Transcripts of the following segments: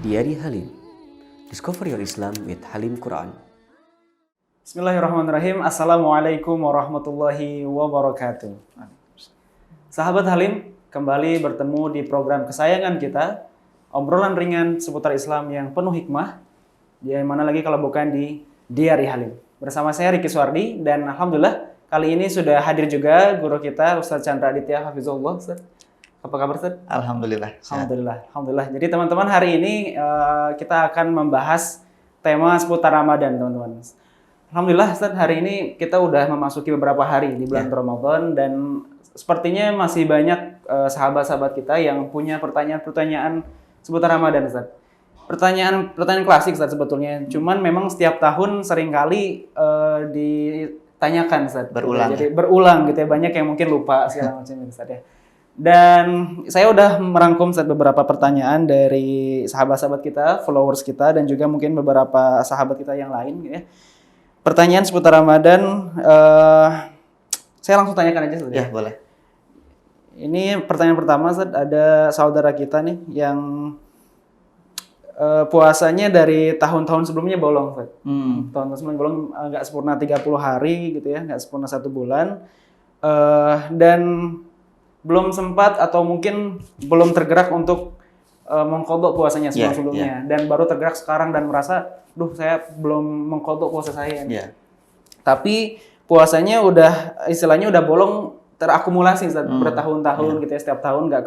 Diari Halim. Discover your Islam with Halim Quran. Bismillahirrahmanirrahim. Assalamualaikum warahmatullahi wabarakatuh. Sahabat Halim, kembali bertemu di program kesayangan kita, obrolan ringan seputar Islam yang penuh hikmah. Di mana lagi kalau bukan di Diari Halim. Bersama saya Riki Suwardi dan alhamdulillah kali ini sudah hadir juga guru kita Ustaz Chandra Aditya Hafizullah. Ustaz, apa kabar Ustaz? Alhamdulillah. Alhamdulillah. Jadi teman-teman, hari ini kita akan membahas tema seputar Ramadan, teman-teman. Alhamdulillah Ustaz, hari ini kita udah memasuki beberapa hari di bulan Ramadan dan sepertinya masih banyak sahabat-sahabat kita yang punya pertanyaan-pertanyaan seputar Ramadan, Ustaz. Pertanyaan klasik, Ustaz, sebetulnya. Cuman memang setiap tahun seringkali ditanyakan, Ustaz. Berulang. Jadi berulang gitu ya, banyak yang mungkin lupa segala macam, Ustaz ya. Dan saya udah merangkum, Ustaz, beberapa pertanyaan dari sahabat-sahabat kita, followers kita, dan juga mungkin beberapa sahabat kita yang lain gitu ya. Pertanyaan seputar Ramadan, saya langsung tanyakan aja, Ustaz. Ya, boleh. Ini pertanyaan pertama, Ustaz, ada saudara kita nih yang puasanya dari tahun-tahun sebelumnya bolong, Ustaz. Tahun-tahun sebelumnya bolong, nggak sempurna 30 hari gitu ya, nggak sempurna 1 bulan. Dan belum sempat atau mungkin belum tergerak untuk mengqadha puasanya sebelum-sebelumnya. Dan baru tergerak sekarang dan merasa, saya belum mengqadha puasa saya. Tapi puasanya istilahnya udah bolong, terakumulasi bertahun-tahun gitu ya, setiap tahun nggak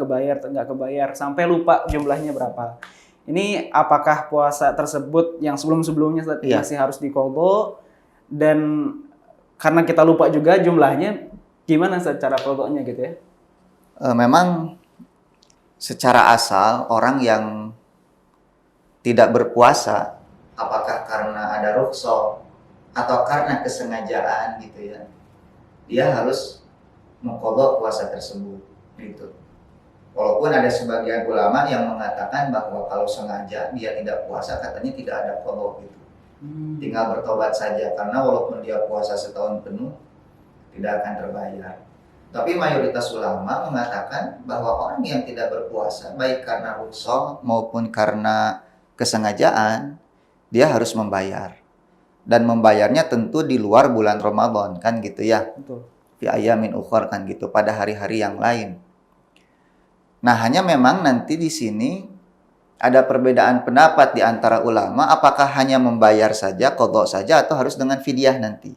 kebayar sampai lupa jumlahnya berapa. Ini apakah puasa tersebut yang sebelum-sebelumnya masih harus diqadha, dan karena kita lupa juga jumlahnya, gimana cara qadhanya gitu ya? Memang secara asal orang yang tidak berpuasa, apakah karena ada rukhsah atau karena kesengajaan gitu ya, dia harus mengqadha puasa tersebut gitu. Walaupun ada sebagian ulama yang mengatakan bahwa kalau sengaja dia tidak puasa, katanya tidak ada qadha gitu. Tinggal bertobat saja, karena walaupun dia puasa setahun penuh tidak akan terbayar. Tapi mayoritas ulama mengatakan bahwa orang yang tidak berpuasa, baik karena rukhsah maupun karena kesengajaan, dia harus membayar. Dan membayarnya tentu di luar bulan Ramadan, kan gitu ya. Betul. Fi ayamin ukhar, kan gitu, pada hari-hari yang lain. Nah, hanya memang nanti di sini ada perbedaan pendapat di antara ulama, apakah hanya membayar saja, qadha saja, atau harus dengan fidyah nanti.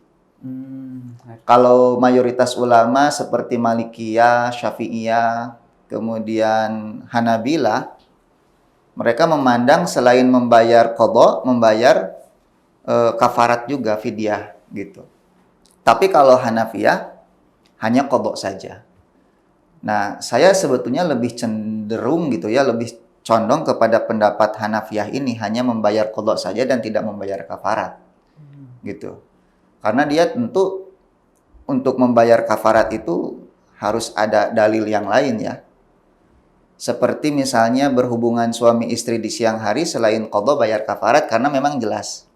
Kalau mayoritas ulama seperti Malikiyah, Syafi'iyah, kemudian Hanabilah, mereka memandang selain membayar qadha, membayar kafarat juga, fidyah gitu. Tapi kalau Hanafiyah hanya qadha saja. Nah, saya sebetulnya lebih cenderung gitu ya, lebih condong kepada pendapat Hanafiyah ini, hanya membayar qadha saja dan tidak membayar kafarat. Gitu. Karena dia tentu untuk membayar kafarat itu harus ada dalil yang lain ya. Seperti misalnya berhubungan suami istri di siang hari, selain qadha bayar kafarat, karena memang jelas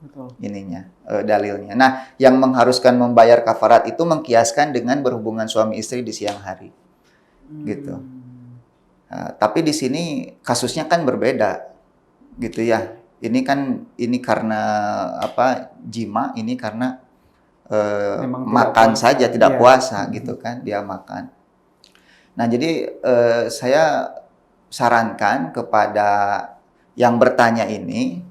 dalilnya. Nah, yang mengharuskan membayar kafarat itu mengkiaskan dengan berhubungan suami istri di siang hari. Gitu. Tapi di sini kasusnya kan berbeda, gitu ya. Ini karena jima, ini karena makan saja, tidak puasa gitu kan, dia makan. Nah, jadi saya sarankan kepada yang bertanya ini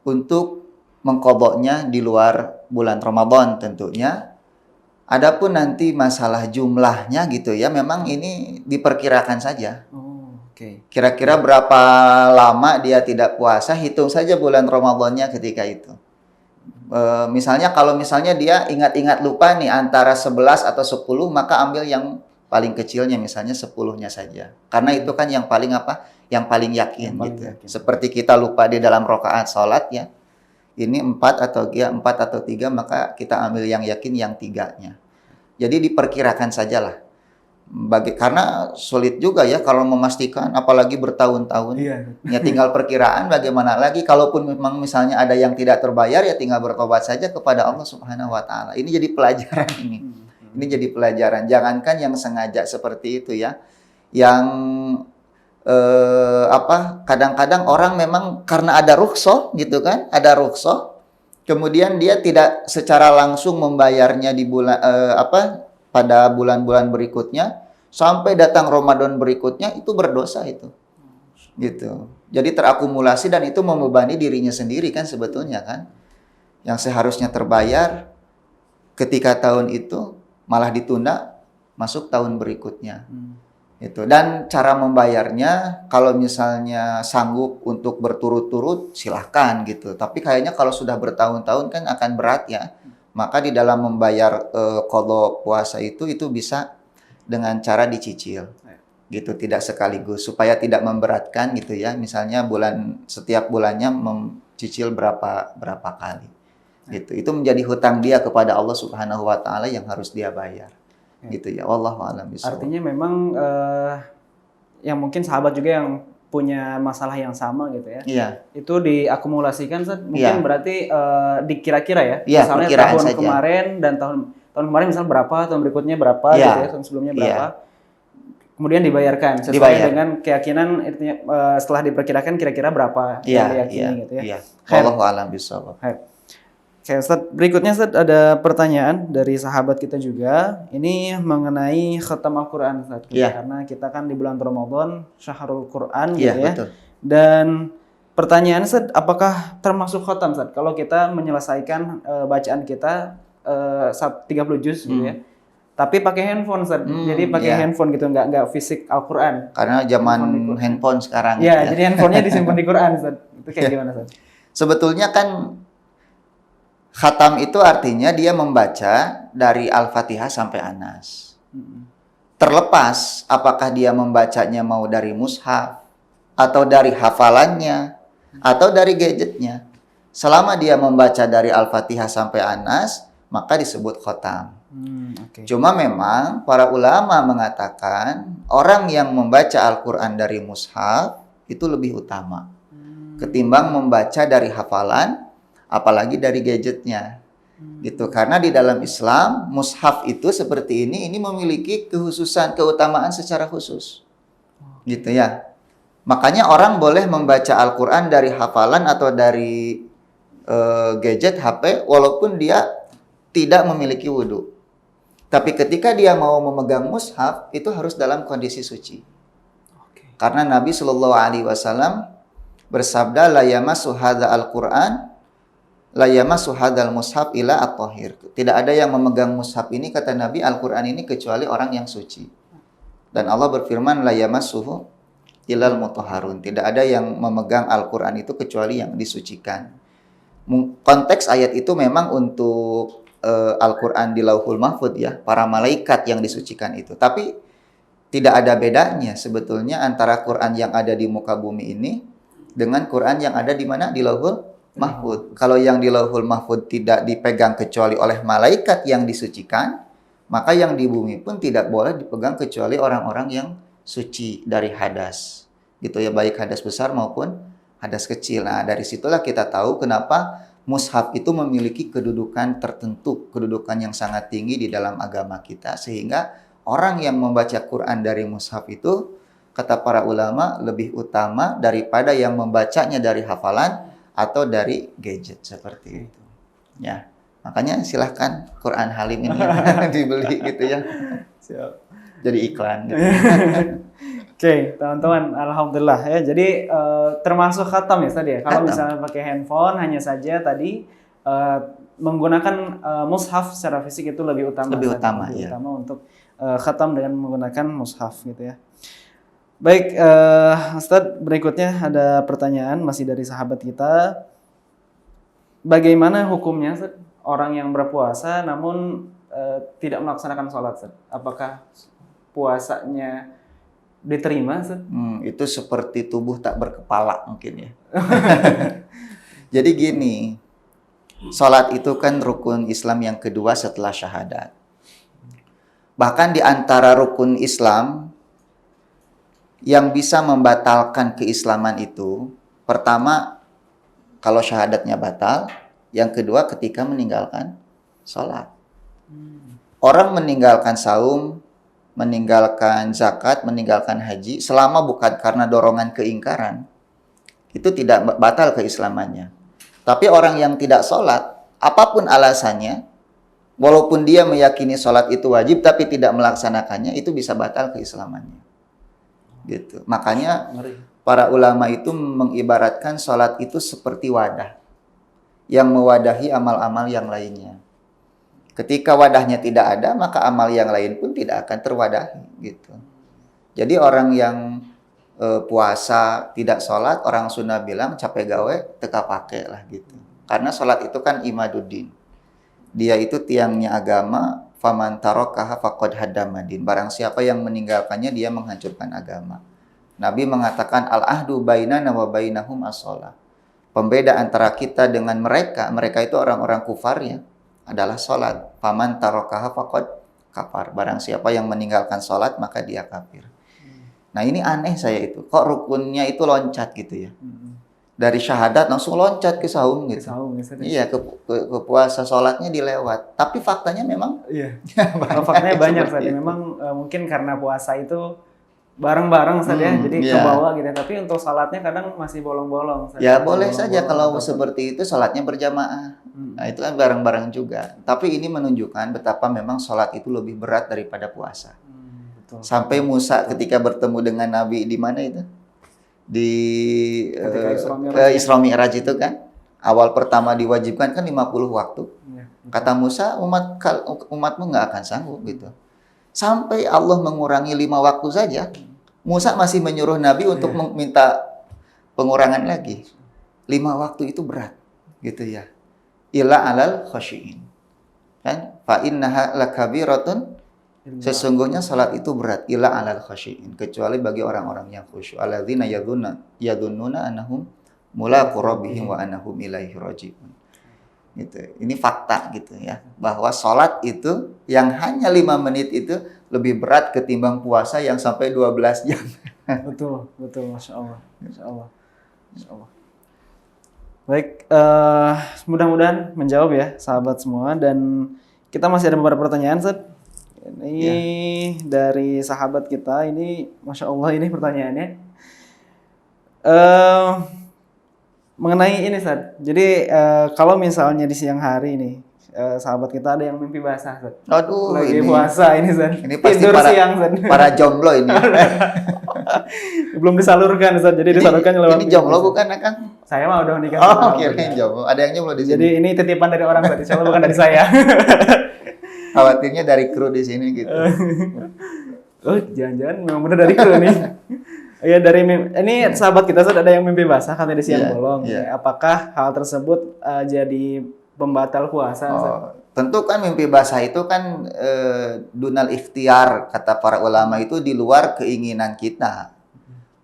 untuk mengqadhanya di luar bulan Ramadan tentunya. Adapun nanti masalah jumlahnya gitu ya, memang ini diperkirakan saja. Kira-kira berapa lama dia tidak puasa, hitung saja bulan Ramadannya ketika itu. Misalnya kalau dia ingat-ingat lupa nih antara 11 atau 10, maka ambil yang paling kecilnya, misalnya 10-nya saja. Karena itu kan yang paling Yang paling yakin gitu. Seperti kita lupa di dalam rakaat salat ya. Ini 4 atau 3, maka kita ambil yang yakin yang 3-nya. Jadi diperkirakan sajalah. Karena sulit juga ya kalau memastikan, apalagi bertahun-tahun. Ya tinggal perkiraan, bagaimana lagi. Kalaupun memang misalnya ada yang tidak terbayar, ya tinggal bertobat saja kepada Allah Subhanahu wa Ta'ala. Ini jadi pelajaran ini. Ini jadi pelajaran. Jangankan yang sengaja seperti itu ya, yang kadang-kadang orang memang karena ada rukhsah gitu kan, ada rukhsah, kemudian dia tidak secara langsung membayarnya di bulan pada bulan-bulan berikutnya, sampai datang Ramadan berikutnya itu berdosa itu. Gitu. Jadi terakumulasi dan itu membebani dirinya sendiri kan sebetulnya kan. Yang seharusnya terbayar ketika tahun itu malah ditunda masuk tahun berikutnya. Itu. Dan cara membayarnya kalau misalnya sanggup untuk berturut-turut silahkan gitu. Tapi kayaknya kalau sudah bertahun-tahun kan akan berat ya. Maka di dalam membayar qadha puasa itu bisa dengan cara dicicil. Gitu, tidak sekaligus supaya tidak memberatkan gitu ya. Misalnya setiap bulannya mencicil berapa kali. Gitu. Itu menjadi hutang dia kepada Allah Subhanahu wa taala yang harus dia bayar. Gitu ya. Wallahu a'lam bishawab. Artinya memang yang mungkin sahabat juga yang punya masalah yang sama gitu ya. Iya. Itu diakumulasikan mungkin Iya. berarti dikira-kira ya. Iya, Misalnya perkiraan tahun saja. kemarin dan tahun kemarin misalnya berapa, tahun berikutnya berapa Iya. gitu ya, tahun sebelumnya berapa. Kemudian dibayarkan sesuai Dibayar. dengan keyakinan setelah diperkirakan kira-kira berapa yang diyakini gitu ya. Iya. Khair. Wallahu a'lam bishawab. Oke, Ustaz, berikutnya Ustaz ada pertanyaan dari sahabat kita juga. Ini mengenai khatam Al-Qur'an Ustaz. Iya. Karena kita kan di bulan Ramadan, Syahrul Qur'an Iya, gitu ya. betul. Dan pertanyaan Ustaz, apakah termasuk khatam Ustaz kalau kita menyelesaikan bacaan kita 30 juz gitu ya. Tapi pakai handphone Ustaz. Jadi pakai iya. handphone gitu, nggak fisik Al-Qur'an. Karena zaman handphone sekarang. Iya, gitu jadi handphonenya disimpan di Qur'an Ustaz. Itu kayak gimana Ustaz? Sebetulnya kan khatam itu artinya dia membaca dari Al-Fatihah sampai An-Nas. Terlepas apakah dia membacanya mau dari mushaf, atau dari hafalannya, atau dari gadgetnya. Selama dia membaca dari Al-Fatihah sampai An-Nas, maka disebut khatam. Okay. Cuma memang para ulama mengatakan orang yang membaca Al-Quran dari mushaf itu lebih utama ketimbang membaca dari hafalan, apalagi dari gadgetnya. Gitu. Karena di dalam Islam, mushaf itu seperti ini memiliki kekhususan, keutamaan secara khusus. Gitu ya. Makanya orang boleh membaca Al-Quran dari hafalan atau dari gadget HP walaupun dia tidak memiliki wudhu. Tapi ketika dia mau memegang mushaf, itu harus dalam kondisi suci. Karena Nabi Shallallahu Alaihi Wasallam bersabda, la yamassu hadza al-Quran, la yamassu hadzal mushaf ila at-tahir. Tidak ada yang memegang mushaf ini, kata Nabi, Al-Quran ini kecuali orang yang suci. Dan Allah berfirman, la yamassuhu ilal mutahharun. Tidak ada yang memegang Al-Quran itu kecuali yang disucikan. Konteks ayat itu memang untuk Al-Quran di Lauhul Mahfud ya, para malaikat yang disucikan itu. Tapi tidak ada bedanya sebetulnya antara Quran yang ada di muka bumi ini dengan Quran yang ada di mana? Di Lauhul Mahfud. Kalau yang di Lauhul Mahfud tidak dipegang kecuali oleh malaikat yang disucikan, maka yang di bumi pun tidak boleh dipegang kecuali orang-orang yang suci dari hadas. Gitu ya, baik hadas besar maupun hadas kecil. Nah, dari situlah kita tahu kenapa mushaf itu memiliki kedudukan tertentu, kedudukan yang sangat tinggi di dalam agama kita. Sehingga orang yang membaca Quran dari mushaf itu, kata para ulama, lebih utama daripada yang membacanya dari hafalan atau dari gadget seperti itu. Ya, makanya silahkan Quran Halim ini dibeli gitu ya. Siap. Jadi iklan gitu. Oke, teman-teman, alhamdulillah ya. Jadi termasuk khatam ya tadi ya. Kalau Khatam. misalnya pakai handphone hanya saja tadi menggunakan mushaf secara fisik itu lebih utama. Lebih Ustaz. utama, Lebih ya. utama untuk khatam dengan menggunakan mushaf gitu ya. Baik, Ustadz, berikutnya ada pertanyaan masih dari sahabat kita. Bagaimana hukumnya Ustadz, orang yang berpuasa namun tidak melaksanakan sholat Ustadz? Apakah puasanya diterima Ustadz? Itu seperti tubuh tak berkepala mungkin ya. Jadi gini, sholat itu kan rukun Islam yang kedua setelah syahadat. Bahkan di antara rukun Islam yang bisa membatalkan keislaman itu, pertama kalau syahadatnya batal, yang kedua ketika meninggalkan sholat. orang meninggalkan saum, meninggalkan zakat, meninggalkan haji selama bukan karena dorongan keingkaran, itu tidak batal keislamannya. Tapi orang yang tidak sholat, apapun alasannya, walaupun dia meyakini sholat itu wajib tapi tidak melaksanakannya, itu bisa batal keislamannya. Gitu. Makanya para ulama itu mengibaratkan sholat itu seperti wadah yang mewadahi amal-amal yang lainnya. Ketika wadahnya tidak ada, maka amal yang lain pun tidak akan terwadahi. Gitu. Jadi orang yang puasa tidak sholat, orang Sunda bilang capek gawe teka pake lah gitu. Karena sholat itu kan imaduddin. Dia itu tiangnya agama. Faman tarokaha faqad hadamadin. Barang siapa yang meninggalkannya, dia menghancurkan agama. Nabi mengatakan al-ahdu bainana wa bainahum as-shalah. Pembeda antara kita dengan mereka itu orang-orang kufarnya adalah sholat. Faman tarokaha faqad kafar. Barang siapa yang meninggalkan sholat, maka dia kafir. Nah ini aneh saya itu. Kok rukunnya itu loncat gitu ya? Dari syahadat langsung loncat ke saum gitu. Iya, ke puasa sholatnya dilewat. Tapi faktanya memang faktanya banyak saja. Memang mungkin karena puasa itu bareng-bareng saja, jadi kebawa gitu. Tapi untuk sholatnya kadang masih bolong-bolong. Ya boleh saja kalau seperti itu sholatnya berjamaah. Nah itu kan bareng-bareng juga. Tapi ini menunjukkan betapa memang sholat itu lebih berat daripada puasa. Betul. Sampai Musa ketika bertemu dengan Nabi di mana itu? Di Isra Mi'raj itu kan awal pertama diwajibkan kan 50 waktu. Kata Musa, umatmu nggak akan sanggup gitu. Sampai Allah mengurangi 5 waktu saja, Musa masih menyuruh Nabi untuk meminta pengurangan lagi. 5 waktu itu berat gitu ya. Illa alal khasyiin. Kan? Fa innaha lakabiratun. Sesungguhnya salat itu berat ila alal khasyiin, kecuali bagi orang-orang yang khusyuk. Alladzina yadhunnuna annahum mulaqu rabbihim wa annahum ilaihi raji'un. Gitu. Ini fakta gitu ya, bahwa salat itu yang hanya 5 menit itu lebih berat ketimbang puasa yang sampai 12 jam. Betul, Masya Allah. Baik, mudah-mudahan menjawab ya sahabat semua, dan kita masih ada beberapa pertanyaan, Ustaz. Ini dari sahabat kita, ini Masya Allah ini pertanyaannya. Mengenai ini, Ustaz. Jadi kalau misalnya di siang hari ini, sahabat kita ada yang mimpi basah, Ustaz. Aduh, lagi puasa ini, Ustaz. Ini pasti tidur siang, Ustaz. Para jomblo ini. Belum disalurkan, Ustaz. Jadi disalurkan lewat ini jomblo bukan, Kang? Saya mah udah nikah. Oh, kirain jomblo. Ada yang jomblo di sini. Jadi ini titipan dari orang, Ustaz. Insyaallah bukan dari saya. Khawatirnya dari kru di sini gitu. Oh, jangan-jangan memang benar dari kru nih. Ya dari ini sahabat kita ada yang mimpi basah katanya di siang bolong. Apakah hal tersebut jadi pembatal puasa? Tentu kan mimpi basah itu kan dunal ikhtiar, kata para ulama, itu di luar keinginan kita.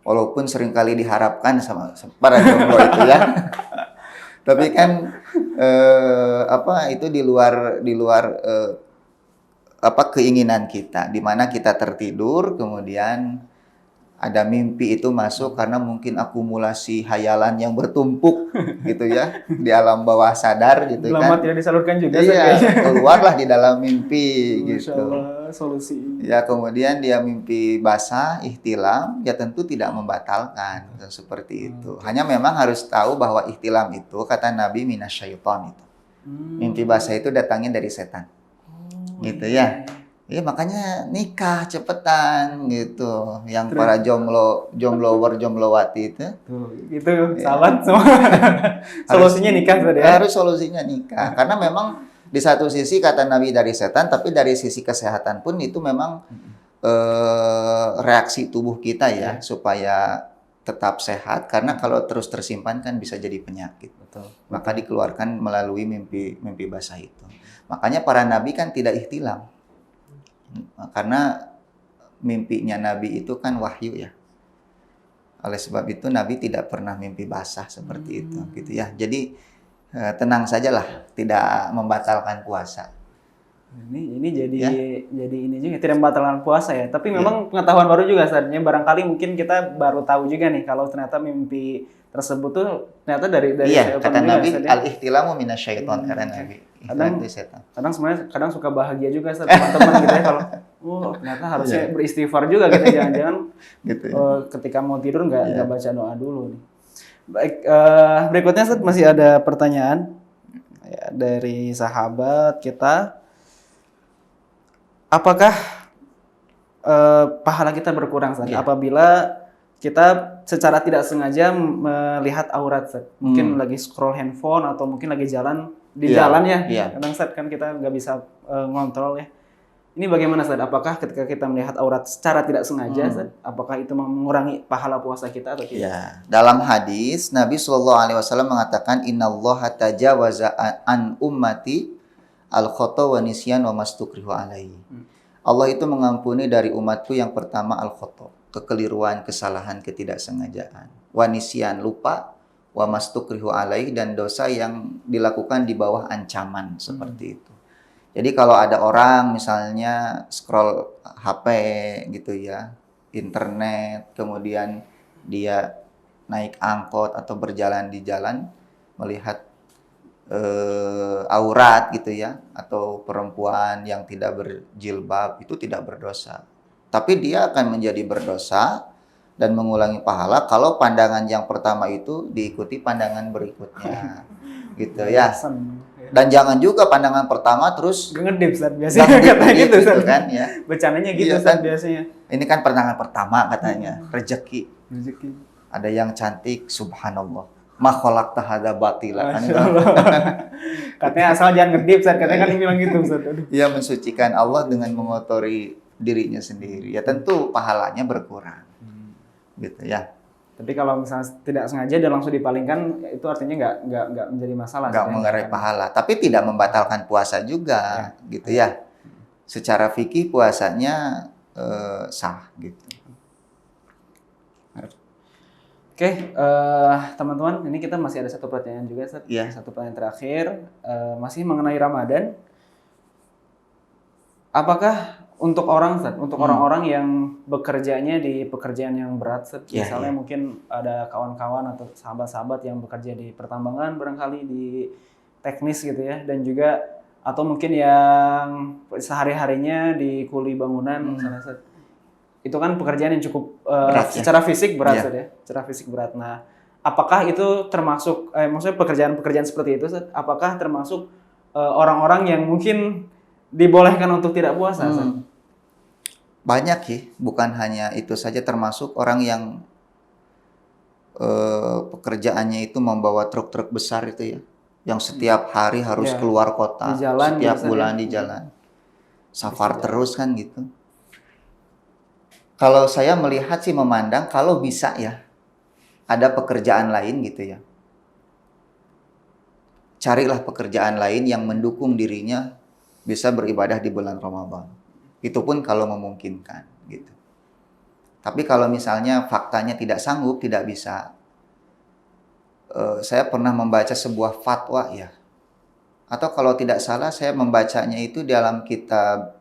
Walaupun seringkali diharapkan sama para jomblo itu ya. Tapi kan itu di luar keinginan kita, di mana kita tertidur kemudian ada mimpi itu masuk karena mungkin akumulasi hayalan yang bertumpuk gitu ya di alam bawah sadar gitu. Lama tidak disalurkan juga. Iya, keluarlah di dalam mimpi gitu. Allah, solusi. Ya kemudian dia mimpi basah, ihtilam, ya tentu tidak membatalkan seperti itu. Hanya memang harus tahu bahwa ihtilam itu kata Nabi minasyaiton itu. Mimpi basah itu datangnya dari setan. Gitu ya. Iya makanya nikah cepetan gitu. Yang para jomblowati itu. Tuh, gitu sahabat semua. Solusinya nikah tadi ya. Harus solusinya nikah. Karena memang di satu sisi kata Nabi dari setan, tapi dari sisi kesehatan pun itu memang reaksi tubuh kita ya supaya tetap sehat. Karena kalau terus tersimpan kan bisa jadi penyakit. Betul. Maka dikeluarkan melalui mimpi basah itu. Makanya para nabi kan tidak ihtilam. Karena mimpinya Nabi itu kan wahyu ya. Oleh sebab itu Nabi tidak pernah mimpi basah seperti itu gitu ya. Jadi tenang sajalah, tidak membatalkan puasa. Ini jadi Ya. jadi ini juga tidak membatalkan puasa ya. Tapi memang pengetahuan baru juga sebenarnya. Barangkali mungkin kita baru tahu juga nih kalau ternyata mimpi tersebut tuh ternyata dari Iya, syaitan kata juga Nabi, Ustaz, ya. al-ihtilamu minasyaiton, kata Nabi. Kadang- Ihtilam itu setan. Kadang sebenarnya suka bahagia juga Ustaz, teman-teman gitu ya kalau ternyata harusnya beristighfar juga kita jangan-jangan Gitu ya. ketika mau tidur nggak baca doa dulu nih. Baik, berikutnya Ustaz, masih ada pertanyaan ya, dari sahabat kita. Apakah pahala kita berkurang Ustaz, apabila kita secara tidak sengaja melihat aurat Ustaz? Mungkin lagi scroll handphone atau mungkin lagi jalan di Iya, jalan ya. iya. Kadang Ustaz kan kita nggak bisa ngontrol ya. Ini bagaimana Ustaz? Apakah ketika kita melihat aurat secara tidak sengaja Ustaz, apakah itu mengurangi pahala puasa kita atau tidak? Ya, dalam hadis Nabi Shallallahu Alaihi Wasallam mengatakan Innallaha tajawaza an ummati al khata wa nisyan wa mastukrihu alaihi. Allah itu mengampuni dari umatku yang pertama al khata, kekeliruan, kesalahan, ketidaksengajaan, wa nisyan, lupa, wa mastukrihu alaihi, dan dosa yang dilakukan di bawah ancaman seperti itu. Jadi kalau ada orang misalnya scroll HP gitu ya, internet, kemudian dia naik angkot atau berjalan di jalan melihat aurat gitu ya, atau perempuan yang tidak berjilbab, itu tidak berdosa. Tapi dia akan menjadi berdosa dan mengulangi pahala kalau pandangan yang pertama itu diikuti pandangan berikutnya. Gitu ya. Dan jangan juga pandangan pertama terus Ngedip Ustaz biasanya katanya gitu Ustaz. kan ya. Bercandanya gitu Iya, Ustaz kan? biasanya. Ini kan pandangan pertama katanya, rezeki. Rezeki. Ada yang cantik, subhanallah. Ma khalaqta hadza batila. Kan Masya Allah. Katanya asal jangan ngedip Ustaz, katanya kan bilang gitu Ustaz. Aduh. Ia mensucikan Allah dengan mengotori dirinya sendiri. Ya tentu pahalanya berkurang. Gitu ya. Tapi kalau misalnya tidak sengaja dan langsung dipalingkan, itu artinya nggak menjadi masalah. Nggak mengerai pahala, tapi tidak membatalkan puasa juga, gitu ya. Secara fikih puasanya sah, gitu. Oke, teman-teman, ini kita masih ada satu pertanyaan juga, Ustaz. Iya. Satu pertanyaan terakhir, masih mengenai Ramadan. Apakah untuk orang, Ustaz, untuk orang-orang yang bekerjanya di pekerjaan yang berat, Ustaz, misalnya mungkin ada kawan-kawan atau sahabat-sahabat yang bekerja di pertambangan, barangkali di teknis gitu ya, dan juga atau mungkin yang sehari-harinya di kuli bangunan, misalnya, Ustaz. Itu kan pekerjaan yang cukup Berat, ya? secara fisik berat, Iya. Ustaz, ya, secara fisik berat. Nah, apakah itu termasuk, maksudnya pekerjaan-pekerjaan seperti itu, Ustaz, apakah termasuk orang-orang yang mungkin dibolehkan untuk tidak puasa? Ustaz? Banyak sih, bukan hanya itu saja, termasuk orang yang pekerjaannya itu membawa truk-truk besar itu ya, yang setiap hari harus Iya. keluar kota, Di jalan setiap biasanya. bulan di jalan, safar terus kan gitu. Kalau saya melihat sih, memandang kalau bisa ya, ada pekerjaan lain gitu ya. Carilah pekerjaan lain yang mendukung dirinya bisa beribadah di bulan Ramadan. Itu pun kalau memungkinkan gitu. Tapi kalau misalnya faktanya tidak sanggup, tidak bisa. Saya pernah membaca sebuah fatwa ya. Atau kalau tidak salah saya membacanya itu dalam kitab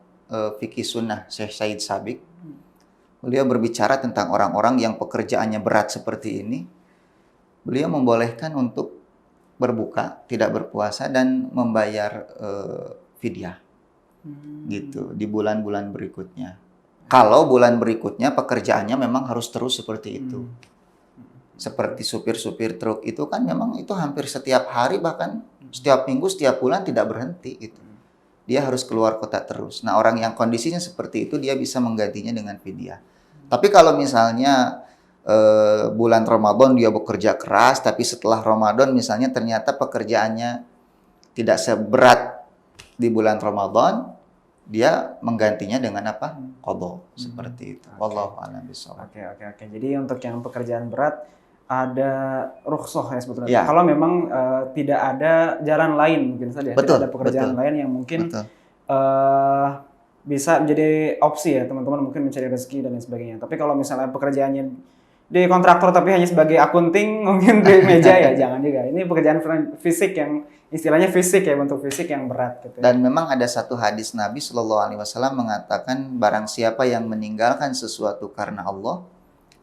Fikih Sunnah Syekh Said Sabiq. Beliau berbicara tentang orang-orang yang pekerjaannya berat seperti ini. Beliau membolehkan untuk berbuka, tidak berpuasa, dan membayar fidyah. Gitu, di bulan-bulan berikutnya. Kalau bulan berikutnya pekerjaannya memang harus terus seperti itu. Seperti supir-supir truk itu kan memang itu hampir setiap hari, bahkan setiap minggu, setiap bulan tidak berhenti gitu. Dia harus keluar kota terus. Nah, orang yang kondisinya seperti itu dia bisa menggantinya dengan fidyah. Tapi kalau misalnya bulan Ramadan dia bekerja keras, tapi setelah Ramadan misalnya ternyata pekerjaannya tidak seberat di bulan Ramadan, dia menggantinya dengan apa? Qadha, seperti itu. Wallahu a'lam bishawab. Oke. Jadi untuk yang pekerjaan berat ada rukhsah ya sebetulnya. Ya. Kalau memang tidak ada jalan lain mungkin saja, Betul, tidak ada pekerjaan betul. lain yang mungkin Betul. bisa menjadi opsi ya teman-teman, mungkin mencari rezeki dan lain sebagainya. Tapi kalau misalnya pekerjaannya di kontraktor tapi hanya sebagai akunting mungkin di meja ya jangan juga. Ini pekerjaan fisik yang istilahnya fisik ya, bentuk fisik yang berat gitu. Dan memang ada satu hadis Nabi Shallallahu Alaihi Wasallam mengatakan barang siapa yang meninggalkan sesuatu karena Allah,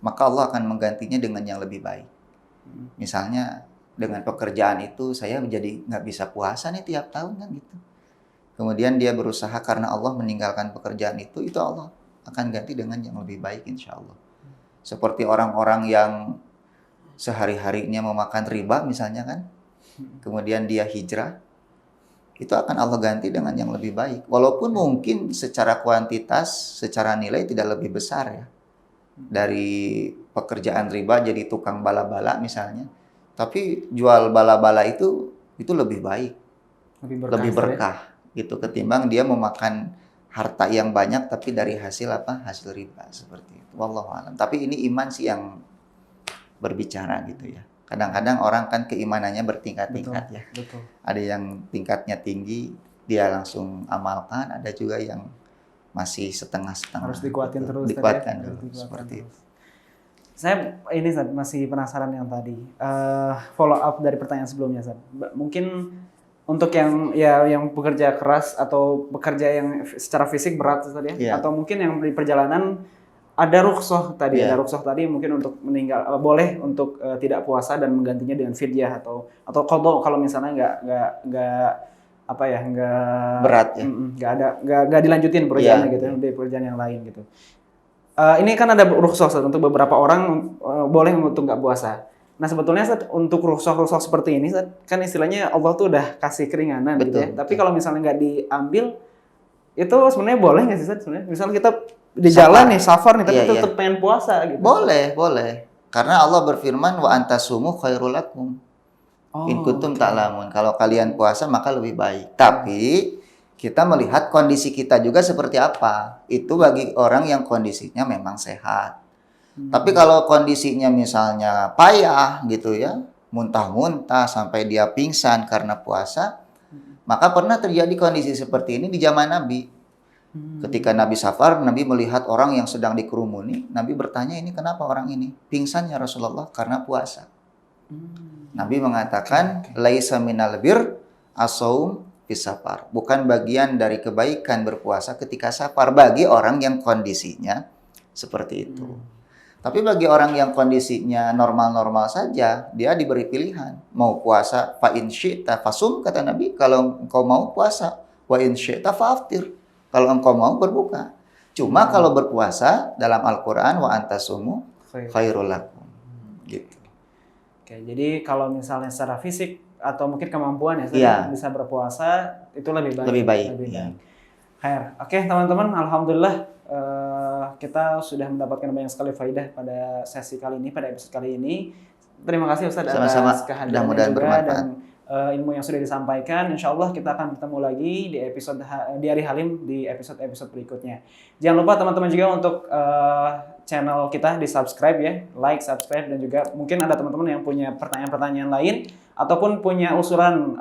maka Allah akan menggantinya dengan yang lebih baik. Misalnya dengan pekerjaan itu saya menjadi nggak bisa puasa nih tiap tahun kan gitu. Kemudian dia berusaha karena Allah meninggalkan pekerjaan itu Allah akan ganti dengan yang lebih baik insya Allah. Seperti orang-orang yang sehari-harinya memakan riba misalnya kan, kemudian dia hijrah, itu akan Allah ganti dengan yang lebih baik. Walaupun mungkin secara kuantitas, secara nilai tidak lebih besar ya. Dari pekerjaan riba jadi tukang bala-bala misalnya, tapi jual bala-bala itu lebih baik, lebih berkah gitu ketimbang dia memakan harta yang banyak tapi dari hasil hasil riba seperti itu. Wallahu a'lam. Tapi ini iman sih yang berbicara gitu ya. Kadang-kadang orang kan keimanannya bertingkat-tingkat ya. Betul. Ada yang tingkatnya tinggi, dia langsung amalkan, ada juga yang masih setengah-setengah. Harus dikuatin terus. Dikuatkan ya? dulu seperti itu. Saya ini Zat, masih penasaran yang tadi. Follow up dari pertanyaan sebelumnya Zat. Mungkin untuk yang bekerja keras atau bekerja yang secara fisik berat tadi ya, Yeah. atau mungkin yang di perjalanan ada rukhsah tadi, Yeah. ada rukhsah tadi mungkin untuk meninggal boleh untuk tidak puasa dan menggantinya dengan fidyah atau qadha kalau misalnya nggak apa ya nggak Berat ya. nggak dilanjutin pekerjaannya Yeah. gitu di pekerjaan yang lain gitu. Ini kan ada rukhsah untuk beberapa orang boleh untuk nggak puasa. Nah sebetulnya Zat, untuk rukhsah seperti ini Zat, kan istilahnya Allah tuh udah kasih keringanan gitu ya. Tapi kalau misalnya nggak diambil, itu sebenarnya boleh nggak sih Zat? Sebenarnya misalnya kita di jalan nih safar nih, tapi Iya, tetap pengen puasa gitu. Boleh. Karena Allah berfirman wa antasumu khairul lakum. In kuntum ta'lamun. Kalau kalian puasa maka lebih baik. Tapi kita melihat kondisi kita juga seperti apa. Itu bagi orang yang kondisinya memang sehat. Tapi kalau kondisinya misalnya payah gitu ya, muntah-muntah sampai dia pingsan karena puasa, maka pernah terjadi kondisi seperti ini di zaman Nabi. Ketika Nabi safar, Nabi melihat orang yang sedang dikerumuni, Nabi bertanya, ini kenapa orang ini? Pingsan ya Rasulullah karena puasa. Nabi mengatakan, laisa minal bir as-saum fis safar. Bukan bagian dari kebaikan berpuasa ketika safar bagi orang yang kondisinya seperti itu. Tapi bagi orang yang kondisinya normal-normal saja, dia diberi pilihan. Mau puasa, fa in syi'ta fasum, kata Nabi. Kalau engkau mau puasa, wa in syi'ta fa'aftir. Kalau engkau mau berbuka. Cuma kalau berpuasa, dalam Al-Quran, wa antasumu khairul lakum. Gitu. Oke, jadi kalau misalnya secara fisik atau mungkin kemampuan ya, Iya. bisa berpuasa, itu lebih baik. Lebih baik. Baik. Khair. Oke teman-teman, alhamdulillah kita sudah mendapatkan banyak sekali faidah pada sesi kali ini, pada episode kali ini. Terima kasih Ustaz Sama-sama. atas kehadirannya Mudah-mudahan juga bermanfaat. dan ilmu yang sudah disampaikan. Insya Allah kita akan bertemu lagi di episode Diari Halim di episode-episode berikutnya. Jangan lupa teman-teman juga untuk channel kita di subscribe ya, like, subscribe, dan juga mungkin ada teman-teman yang punya pertanyaan-pertanyaan lain ataupun punya usulan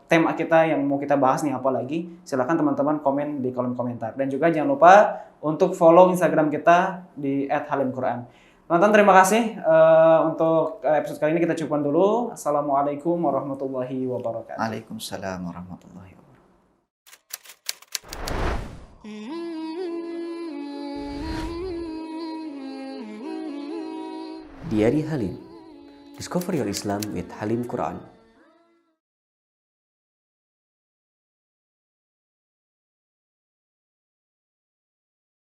tema kita yang mau kita bahas nih apalagi, silakan teman-teman komen di kolom komentar. Dan juga jangan lupa untuk follow Instagram kita di @halimquran. Teman-teman terima kasih untuk episode kali ini kita cukupkan dulu. Assalamualaikum warahmatullahi wabarakatuh. Waalaikumsalam warahmatullahi wabarakatuh. Diari Halim. Discover your Islam with Halim Quran.